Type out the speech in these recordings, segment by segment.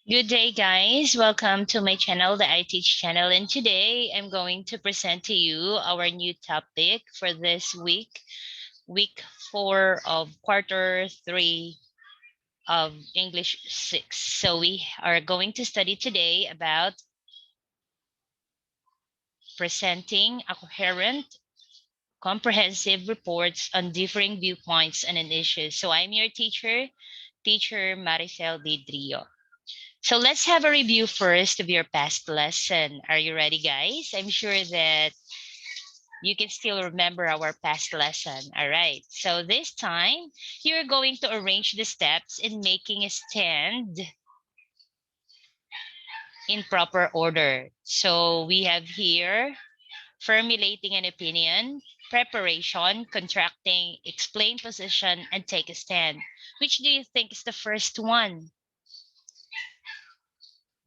Good day, guys. Welcome to my channel, the I Teach channel. And today I'm going to present to you our new topic for this week, week 4 of quarter 3 of English 6. So we are going to study today about presenting a coherent, comprehensive reports on differing viewpoints on an issue. So I'm your teacher Maricel Didrio. So let's have a review first of your past lesson. Are you ready, guys? I'm sure that you can still remember our past lesson. All right. So this time, you're going to arrange the steps in making a stand in proper order. So we have here formulating an opinion, preparation, contracting, explain position, and take a stand. Which do you think is the first one?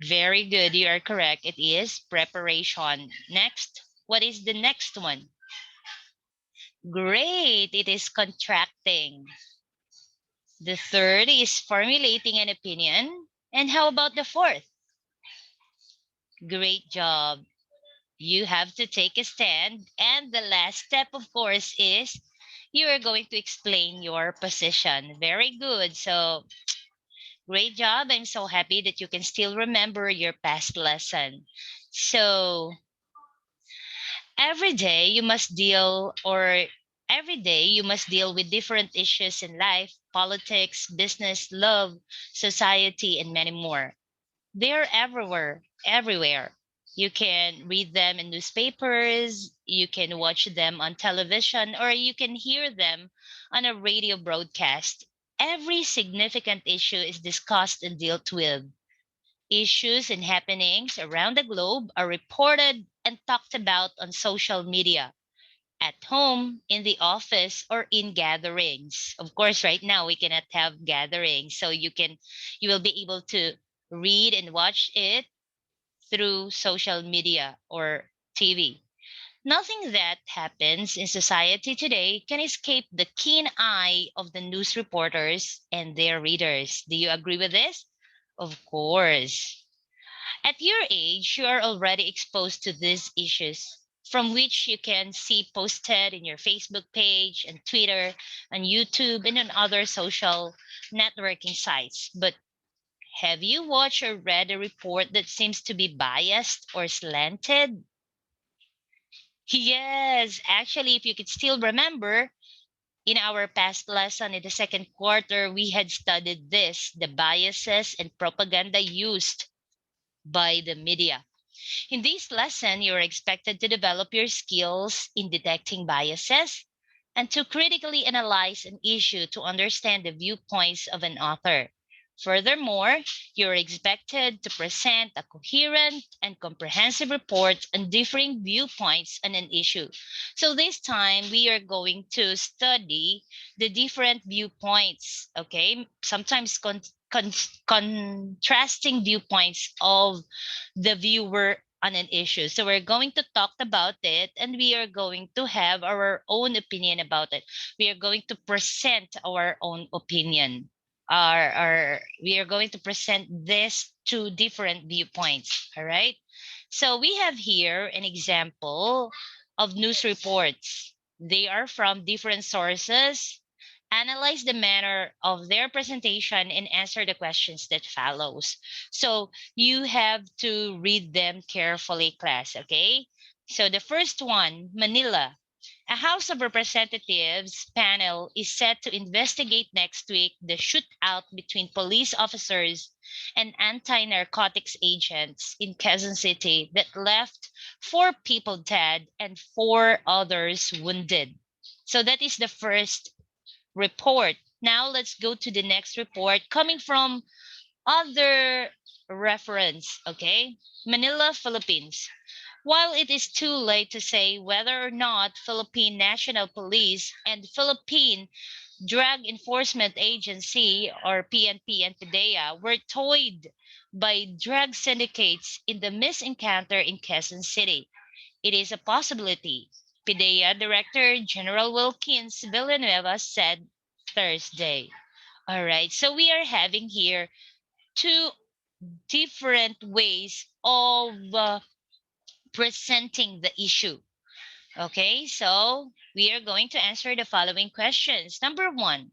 Very good. You are correct. It is preparation. Next, what is the next one? Great. It is contracting. The third is formulating an opinion. And how about the fourth? Great job. You have to take a stand. And the last step, of course, is you are going to explain your position. Very good. So, great job. I'm so happy that you can still remember your past lesson. So, every day you must deal or every day you must deal with different issues in life, politics, business, love, society, and many more. They're everywhere. You can read them in newspapers, you can watch them on television, or you can hear them on a radio broadcast. Every significant issue is discussed and dealt with. Issues and happenings around the globe are reported and talked about on social media, at home, in the office, or in gatherings. Of course, right now we cannot have gatherings, so you will be able to read and watch it through social media or TV. Nothing that happens in society today can escape the keen eye of the news reporters and their readers. Do you agree with this? Of course. At your age, you are already exposed to these issues, from which you can see posted in your Facebook page and Twitter, on YouTube, and on other social networking sites. But have you watched or read a report that seems to be biased or slanted? Yes, actually, if you could still remember, in our past lesson in the second quarter, we had studied this, the biases and propaganda used by the media. In this lesson, you're expected to develop your skills in detecting biases and to critically analyze an issue to understand the viewpoints of an author. Furthermore, you're expected to present a coherent and comprehensive report on differing viewpoints on an issue. So this time, we are going to study the different viewpoints, okay? Sometimes contrasting viewpoints of the viewer on an issue. So we're going to talk about it and we are going to have our own opinion about it. We are going to present our own opinion. We are going to present this two different viewpoints. All right. So we have here an example of news reports. They are from different sources. Analyze the manner of their presentation and answer the questions that follows. So you have to read them carefully, class, okay? So the first one, Manila. A House of Representatives panel is set to investigate next week the shootout between police officers and anti-narcotics agents in Quezon City that left 4 people dead and 4 others wounded. So that is the first report. Now let's go to the next report coming from other reference, okay? Manila, Philippines. While it is too late to say whether or not Philippine National Police and Philippine Drug Enforcement Agency or PNP and PDEA were toyed by drug syndicates in the misencounter in Quezon City, it is a possibility, PDEA Director General Wilkins Villanueva said Thursday. All right, so we are having here two different ways of presenting the issue. Okay, so we are going to answer the following questions. Number one,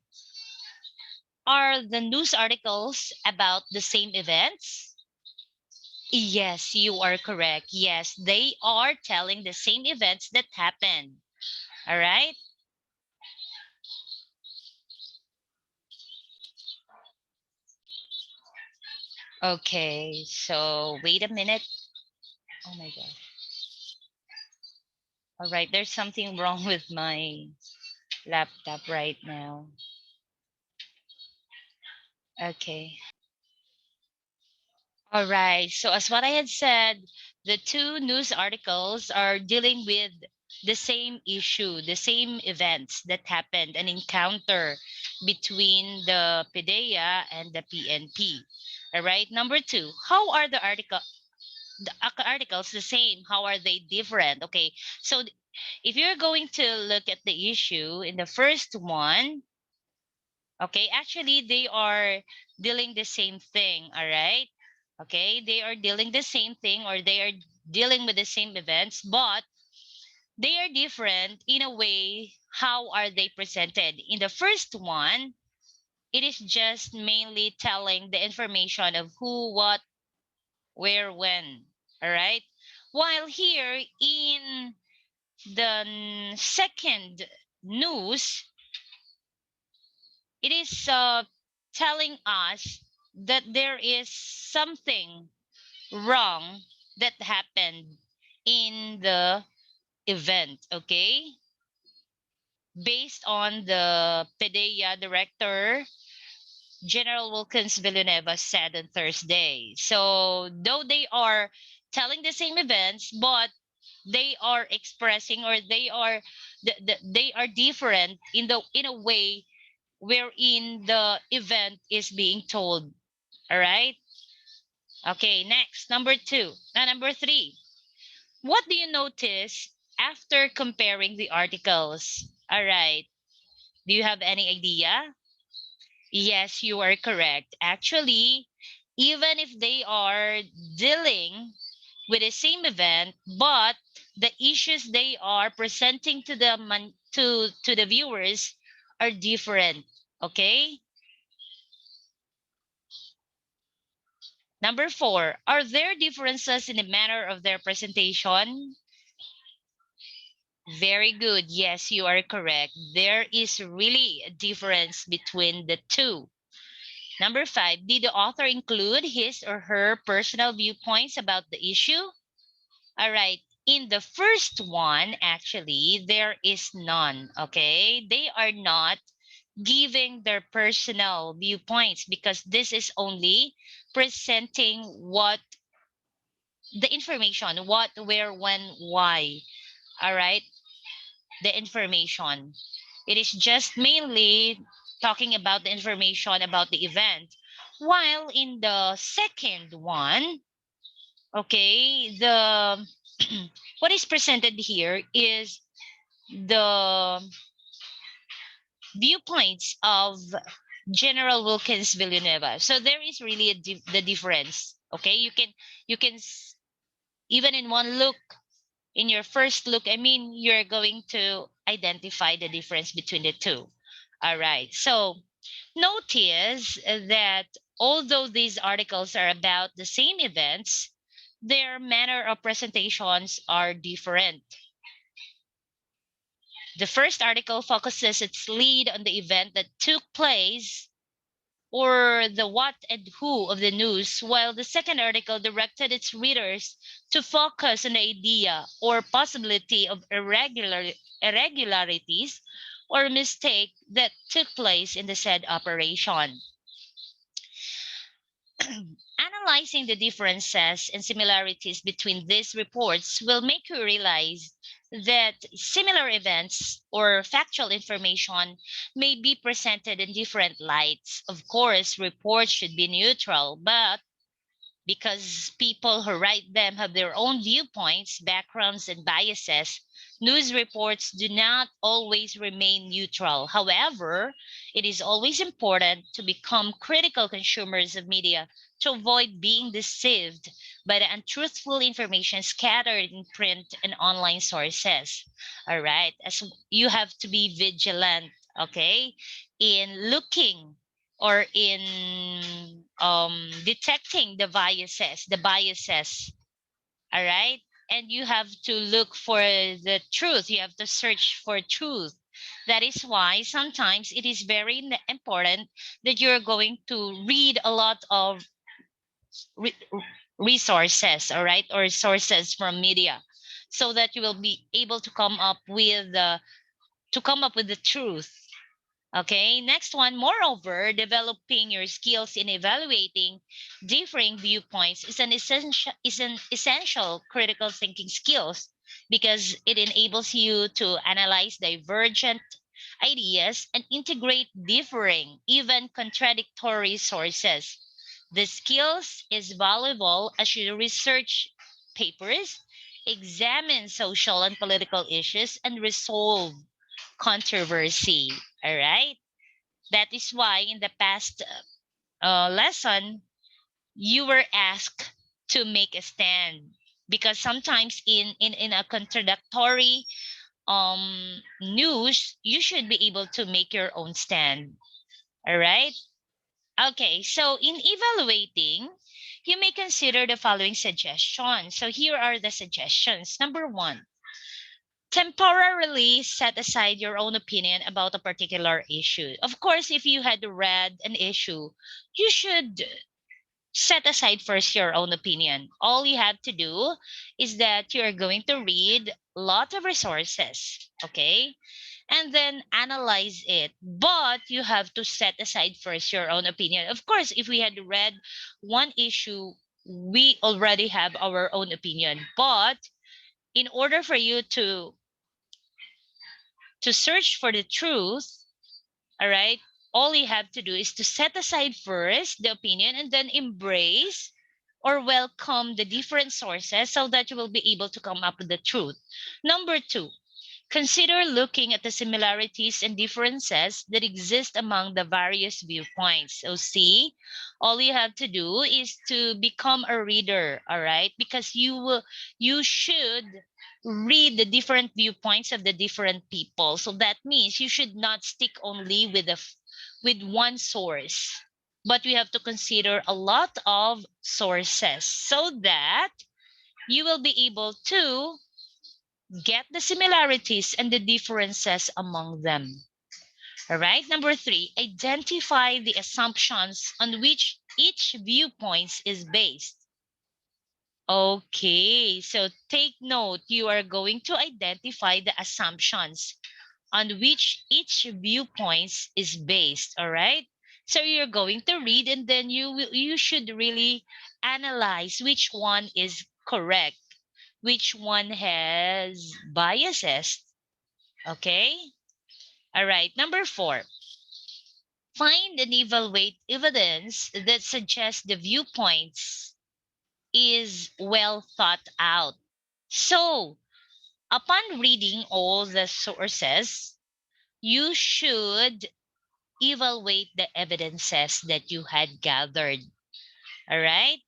are the news articles about the same events? Yes, you are correct. Yes, they are telling the same events that happened. All right. Okay, so wait a minute. Oh my God. All right, there's something wrong with my laptop right now. Okay. All right. So as what I had said, the two news articles are dealing with the same issue, the same events that happened, an encounter between the PDEA and the PNP. All right. Number two, how are the articles the same? How are they different? Okay. So if you're going to look at the issue in the first one, okay, actually they are dealing the same thing, all right? Okay, they are dealing the same thing, or they are dealing with the same events, but they are different in a way. How are they presented? In the first one, it is just mainly telling the information of who, what, where, when, all right? While here in the second news, it is telling us that there is something wrong that happened in the event, okay? Based on the PDEA director, General Wilkins Villanueva said on Thursday. So, though they are telling the same events, but they are expressing, or they are different in a way wherein the event is being told. All right. Okay. Next, number three. What do you notice after comparing the articles? All right. Do you have any idea? Yes, you are correct. Actually, even if they are dealing with the same event, but the issues they are presenting to to the viewers are different. Okay. Number four, are there differences in the manner of their presentation? Very good. Yes, you are correct. There is really a difference between the two. Number five, did the author include his or her personal viewpoints about the issue? All right. In the first one, actually, there is none. Okay. They are not giving their personal viewpoints because this is only presenting what the information, what, where, when, why. All right, the information. It is just mainly talking about the information about the event. While in the second one, okay, the what is presented here is the viewpoints of General Wilkins Villanueva. So there is really the difference. Okay, you can even in one look, in your first look, I mean, you're going to identify the difference between the two. All right. So notice that although these articles are about the same events, their manner of presentations are different. The first article focuses its lead on the event that took place, or the what and who of the news, while the second article directed its readers to focus on the idea or possibility of irregularities or mistake that took place in the said operation. Analyzing the differences and similarities between these reports will make you realize that similar events or factual information may be presented in different lights. Of course, reports should be neutral, but because people who write them have their own viewpoints, backgrounds, and biases. News reports do not always remain neutral. However, it is always important to become critical consumers of media to avoid being deceived by the untruthful information scattered in print and online sources. All right, as you have to be vigilant, okay, in looking or in detecting the biases, all right? And you have to look for the truth. You have to search for truth. That is why sometimes it is very important that you're going to read a lot of re- resources, all right, or sources from media, so that you will be able to come up with the truth. Okay, next one. Moreover, developing your skills in evaluating differing viewpoints is an essential critical thinking skills, because it enables you to analyze divergent ideas and integrate differing, even contradictory sources. The skills is valuable as you research papers, examine social and political issues, and resolve controversy. All right. That is why in the past lesson, you were asked to make a stand, because sometimes in a contradictory news, you should be able to make your own stand. All right. Okay. So in evaluating, you may consider the following suggestions. So here are the suggestions. Number one, temporarily set aside your own opinion about a particular issue. Of course, if you had read an issue, you should set aside first your own opinion. All you have to do is that you're going to read a lot of resources, okay? And then analyze it. But you have to set aside first your own opinion. Of course, if we had read one issue, we already have our own opinion. But in order for you to search for the truth, all right, all you have to do is to set aside first the opinion and then embrace or welcome the different sources so that you will be able to come up with the truth. Number two, consider looking at the similarities and differences that exist among the various viewpoints. So see, all you have to do is to become a reader, all right? Because you should read the different viewpoints of the different people. So that means you should not stick only with one source, but we have to consider a lot of sources so that you will be able to get the similarities and the differences among them. All right. Number three, identify the assumptions on which each viewpoint is based. Okay, so take note, you are going to identify the assumptions on which each viewpoint is based, all right? So you're going to read and then you should really analyze which one is correct, which one has biases, okay? All right, number four, find and evaluate evidence that suggests the viewpoints is well thought out. So, upon reading all the sources, you should evaluate the evidences that you had gathered. All right?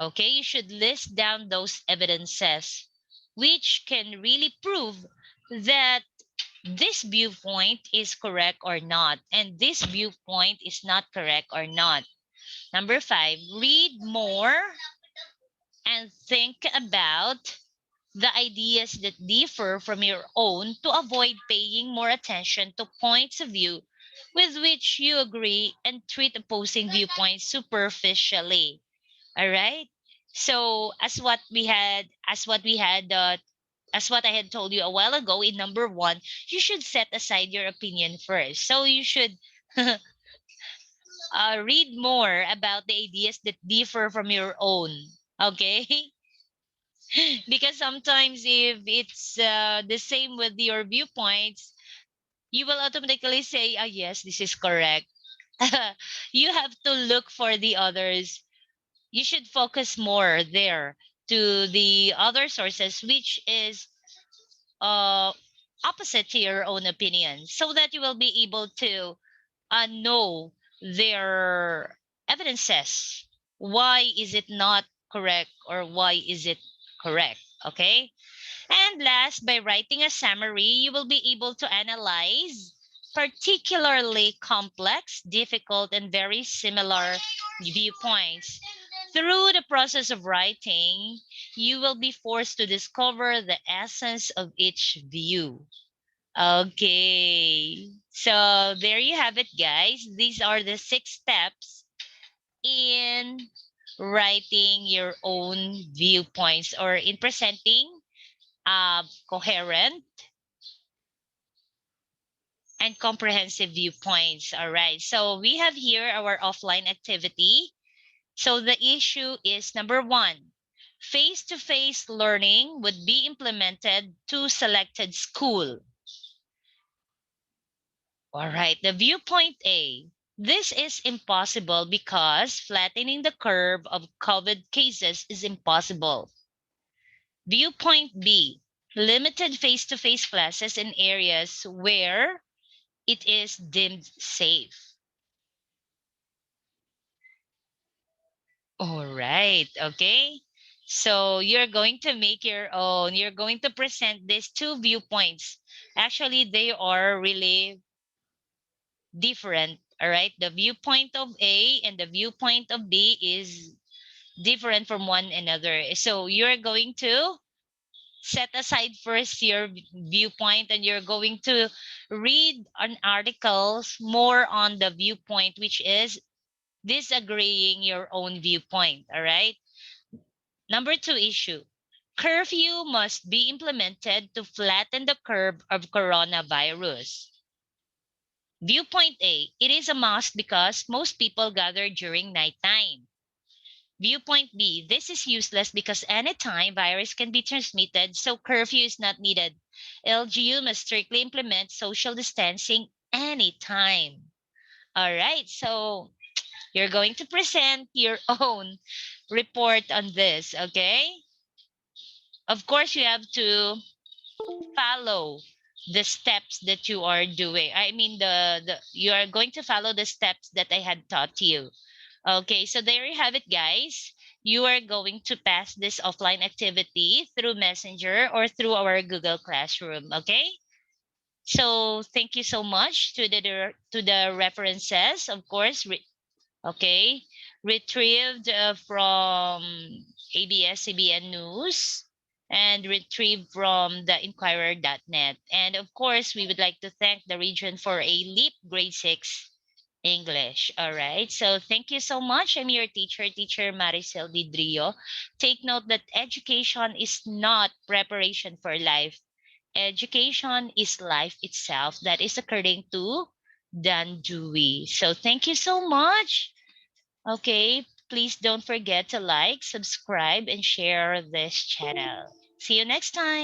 Okay, you should list down those evidences which can really prove that this viewpoint is correct or not, and this viewpoint is not correct or not. Number five, read more and think about the ideas that differ from your own to avoid paying more attention to points of view with which you agree and treat opposing viewpoints superficially. All right? So as what I had told you a while ago in number one, you should set aside your opinion first. So you should read more about the ideas that differ from your own. Okay? Because sometimes if it's the same with your viewpoints, you will automatically say, yes, this is correct. You have to look for the others. You should focus more there to the other sources, which is uh, opposite to your own opinion, so that you will be able to know their evidences. Why is it not correct, or why is it correct? Okay. And last, by writing a summary, you will be able to analyze particularly complex, difficult, and very similar viewpoints. Through the process of writing, you will be forced to discover the essence of each view. Okay, so there you have it, guys. These are the 6 steps in writing your own viewpoints, or in presenting coherent and comprehensive viewpoints. All right, so we have here our offline activity. So the issue is number 1. Face-to-face learning would be implemented to selected school. All right, the viewpoint A. This is impossible because flattening the curve of COVID cases is impossible. Viewpoint B. Limited face-to-face classes in areas where it is deemed safe. All right, okay. So you're going to make your own. You're going to present these 2 viewpoints. Actually, they are really different. All right, the viewpoint of A and the viewpoint of B is different from one another. So you're going to set aside first your viewpoint, and you're going to read an articles more on the viewpoint, which is disagreeing your own viewpoint. All right. Number 2 issue. Curfew must be implemented to flatten the curve of coronavirus. Viewpoint A. It is a must because most people gather during nighttime. Viewpoint B. This is useless because anytime virus can be transmitted, so curfew is not needed. LGU must strictly implement social distancing anytime. All right, so you're going to present your own report on this, okay? Of course, you have to follow the steps that you are doing. I mean, the you are going to follow the steps that I had taught you. Okay, so there you have it, guys. You are going to pass this offline activity through Messenger or through our Google Classroom. Okay. So thank you so much to the references, of course. Okay, retrieved from ABS-CBN News and retrieved from the Inquirer.net. And of course, we would like to thank the region for a LEAP Grade 6 English. All right. So thank you so much. I'm your teacher Maricel Didrio. Take note that education is not preparation for life. Education is life itself. That is according to Dan Dewey. So thank you so much. Okay, please don't forget to like, subscribe, and share this channel. See you next time.